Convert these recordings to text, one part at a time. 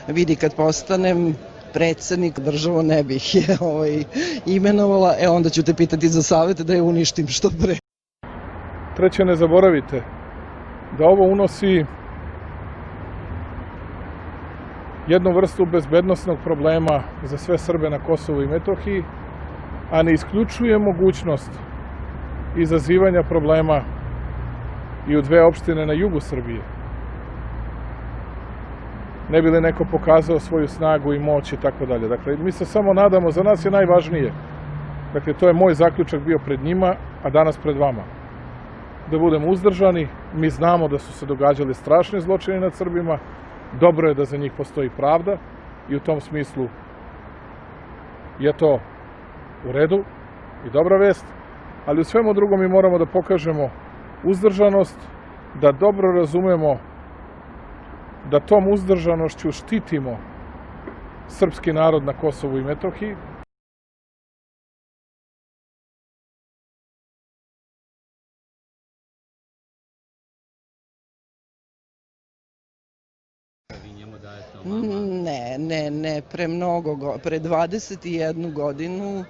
vidi kad postanem predsednik, državu ne bih je imenovala, onda ću te pitati za savjet da je uništim što pre. Treće, ne zaboravite da ovo unosi jednu vrstu bezbednosnog problema za sve Srbe na Kosovu i Metohiji, a ne isključuje mogućnost izazivanja problema i u dve opštine na jugu Srbije. Ne bi li neko pokazao svoju snagu i moć i tako dalje. Dakle, mi se samo nadamo, za nas je najvažnije, dakle, to je moj zaključak bio pred njima, a danas pred vama, da budemo uzdržani. Mi znamo da su se događali strašni zločini nad Srbima, dobro je da za njih postoji pravda i u tom smislu je to u redu i dobra vest, ali u svemu drugom mi moramo da pokažemo uzdržanost, da dobro razumemo da tom uzdržanošću štitimo srpski narod na Kosovu i Metohiji. Ne, pre 21 godinu,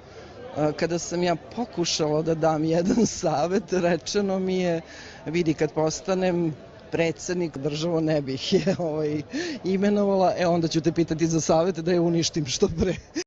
kada sam ja pokušala da dam jedan savet, rečeno mi je, vidi kad postanem predsednik, državu ne bih je imenovala, onda ću te pitati za savjet da je uništim što pre.